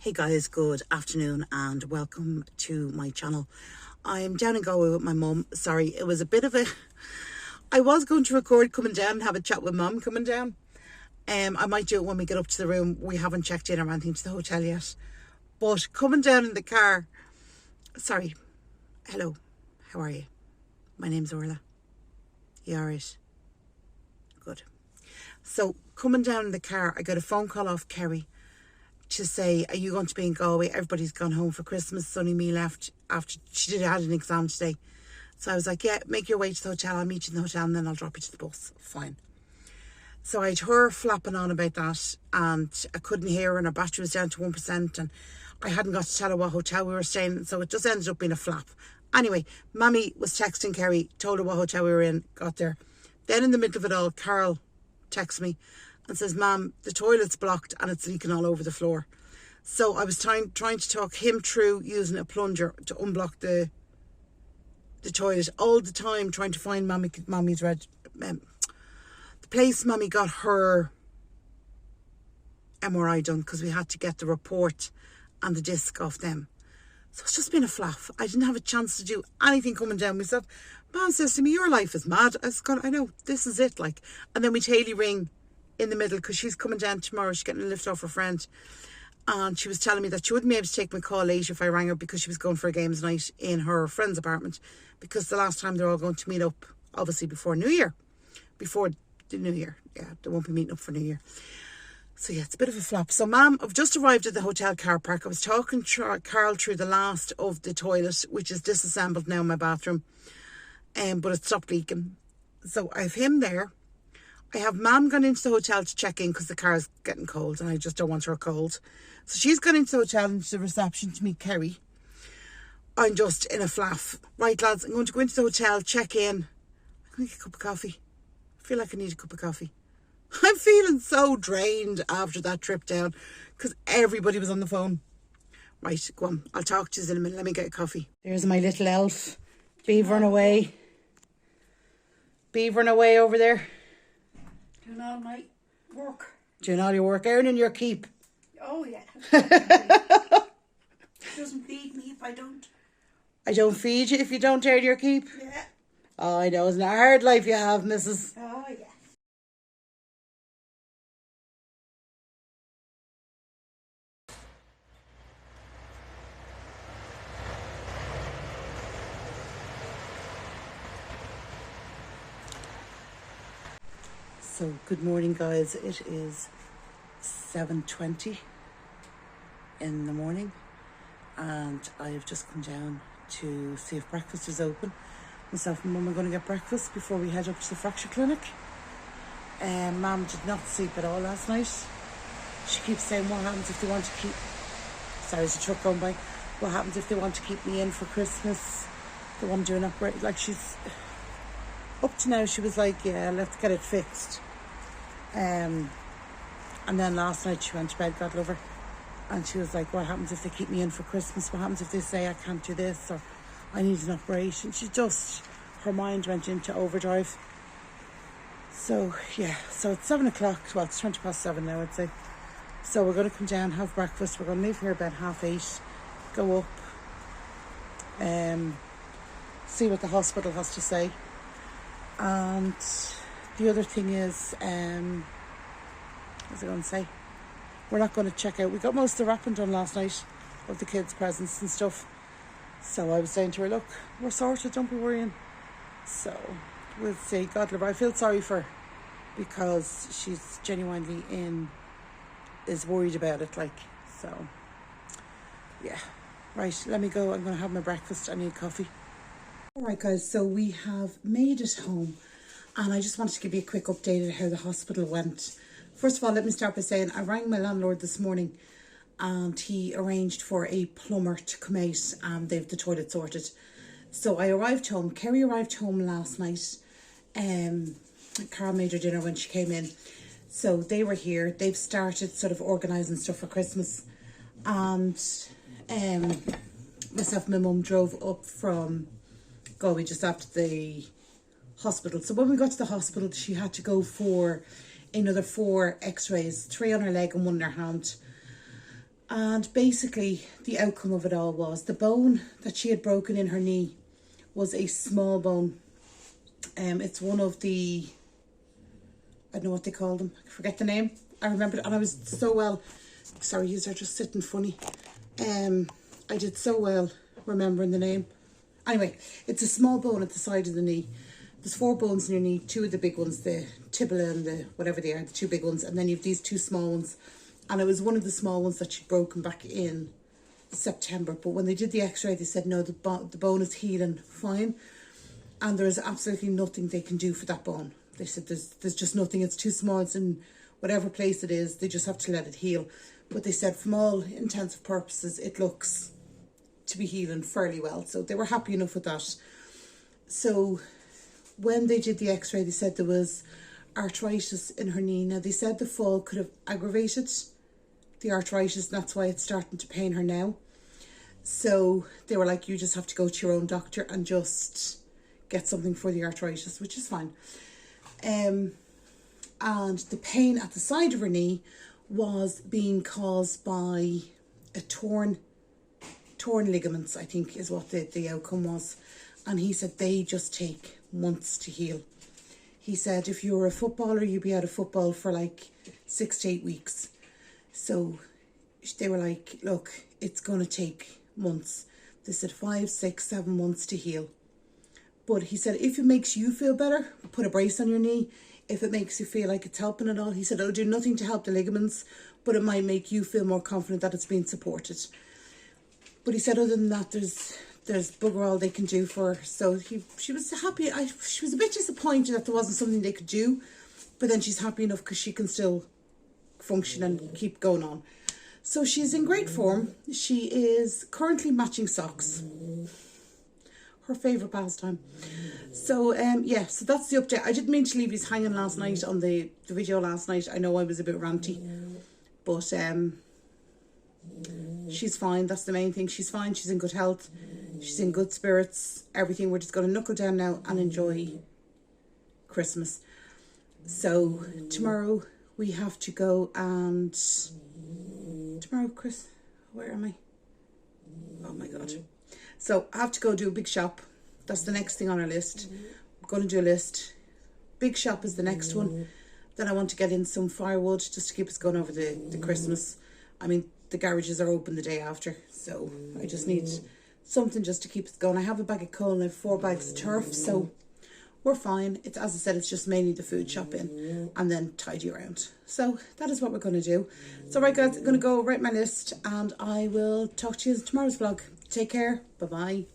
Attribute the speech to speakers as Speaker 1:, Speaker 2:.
Speaker 1: Hey guys, good afternoon and welcome to my channel. I'm down in Galway with my mum. Sorry, it was a bit of a... I was going to record coming down and have a chat with mum coming down. I might do it when we get up to the room. We haven't checked in or anything to the hotel yet. But coming down in the car... Sorry. Hello. How are you? My name's Orla. You alright? Good. So coming down in the car, I got a phone call off Kerry to say, are you going to be in Galway? Everybody's gone home for Christmas. It's only me left after she had an exam today. So I was like, yeah, make your way to the hotel. I'll meet you in the hotel and then I'll drop you to the bus. Fine. So I had her flapping on about that and I couldn't hear her and her battery was down to 1% and I hadn't got to tell her what hotel we were staying in. So it just ended up being a flap. Anyway, Mammy was texting Kerry, told her what hotel we were in, got there. Then in the middle of it all, Carol texts me and says, Ma'am, the toilet's blocked and it's leaking all over the floor. So I was trying to talk him through using a plunger to unblock the toilet all the time, trying to find Mammy's the place Mammy got her MRI done because we had to get the report and the disc off them. So it's just been a flap. I didn't have a chance to do anything coming down myself. Mom says to me, your life is mad. I know, this is it, like. And then we Haley ring in the middle because she's coming down tomorrow. She's getting a lift off her friend. And she was telling me that she wouldn't be able to take my call late if I rang her because she was going for a games night in her friend's apartment. Because the last time they're all going to meet up, obviously before New Year. Before the New Year. Yeah, they won't be meeting up for New Year. So yeah, it's a bit of a flop. So Ma'am, I've just arrived at the hotel car park. I was talking to Carl through the last of the toilet, which is disassembled now in my bathroom. But it stopped leaking. So I have him there. I have Mum gone into the hotel to check in because the car's getting cold and I just don't want her cold. So she's gone into the hotel, into the reception to meet Kerry. I'm just in a flaff. Right, lads, I'm going to go into the hotel, check in. I'm going to get a cup of coffee. I feel like I need a cup of coffee. I'm feeling so drained after that trip down because everybody was on the phone. Right, go on. I'll talk to you in a minute. Let me get a coffee. There's my little elf. Beavering away. Beavering away over there.
Speaker 2: Doing all my work.
Speaker 1: Doing all your work, earning your keep.
Speaker 2: Oh yeah. Doesn't feed me if I don't.
Speaker 1: I don't feed you if you don't earn your keep.
Speaker 2: Yeah.
Speaker 1: Oh, I know, isn't it a hard life you have, Mrs.
Speaker 2: Oh yeah.
Speaker 1: So, good morning, guys. It is 7:20 in the morning and I have just come down to see if breakfast is open. Myself and Mum are going to get breakfast before we head up to the fracture clinic. Mum did not sleep at all last night. She keeps saying, what happens if they want to keep... Sorry, there's a truck going by. What happens if they want to keep me in for Christmas? They want to do an operation. Like, she's... Up to now, she was like, yeah, let's get it fixed. And then last night she went to bed, God love her, and she was like, what happens if they keep me in for Christmas? What happens if they say I can't do this or I need an operation? Her mind went into overdrive. So yeah, so it's 7 o'clock. Well, it's 20 past 7 now, I'd say. So we're going to come down, have breakfast. We're going to leave here about 8:30, go up, see what the hospital has to say. And the other thing is, what was I going to say? We're not going to check out. We got most of the wrapping done last night of the kids' presents and stuff. So I was saying to her, look, we're sorted, don't be worrying. So we'll see. God love her. I feel sorry for her because she's genuinely is worried about it, like. So yeah. Right, let me go. I'm going to have my breakfast. I need coffee. Alright guys, so we have made it home and I just wanted to give you a quick update of how the hospital went. First of all, let me start by saying I rang my landlord this morning and he arranged for a plumber to come out and they've the toilet sorted. So I arrived home. Kerry arrived home last night. Carl made her dinner when she came in. So they were here. They've started sort of organising stuff for Christmas. And myself and my mum drove up from Galway just after the hospital. So when we got to the hospital, she had to go for another 4 x-rays, 3 on her leg and 1 in her hand. And basically the outcome of it all was the bone that she had broken in her knee was a small bone. It's one of the, I don't know what they call them, I forget the name. I remember it, and I was so well, sorry, yous are just sitting funny. I did so well remembering the name. Anyway, it's a small bone at the side of the knee. There's 4 bones in your knee, 2 of the big ones, the tibia and the whatever they are, the 2 big ones, and then you have these 2 small ones. And it was one of the small ones that she'd broken back in September. But when they did the x-ray, they said, no, the bone is healing fine. And there is absolutely nothing they can do for that bone. They said there's just nothing. It's too small. It's in whatever place it is. They just have to let it heal. But they said from all intents and purposes, it looks to be healing fairly well. So they were happy enough with that. So when they did the x-ray, they said there was arthritis in her knee. Now, they said the fall could have aggravated the arthritis, and that's why it's starting to pain her now. So they were like, you just have to go to your own doctor and just get something for the arthritis, which is fine. And the pain at the side of her knee was being caused by a torn ligaments, I think is what the outcome was. And he said they just take months to heal. He said if you were a footballer, you'd be out of football for like 6 to 8 weeks. So they were like, look, it's going to take months. They said 5, 6, 7 months to heal. But he said, if it makes you feel better, put a brace on your knee. If it makes you feel like it's helping at all, he said, it'll do nothing to help the ligaments, but it might make you feel more confident that it's being supported. But he said, other than that, there's bugger all they can do for her. So she was happy. She was a bit disappointed that there wasn't something they could do, but then she's happy enough because she can still function and keep going on. So she's in great form. She is currently matching socks. Her favourite pastime. So yeah, so that's the update. I didn't mean to leave you hanging last night on the video last night. I know I was a bit ranty, but she's fine. That's the main thing. She's fine. She's in good health. She's in good spirits. Everything. We're just going to knuckle down now and enjoy Christmas. So tomorrow we have to go and Chris, where am I? Oh my God. So I have to go do a big shop. That's the next thing on our list. I'm going to do a list. Big shop is the next one. Then I want to get in some firewood just to keep us going over the Christmas. I mean, the garages are open the day after, so I just need something just to keep us going. I have a bag of coal and I have 4 bags of turf, so we're fine. It's, as I said, it's just mainly the food shopping and then tidy around. So that is what we're going to do. So right guys, I'm going to go write my list and I will talk to you in tomorrow's vlog. Take care. Bye-bye.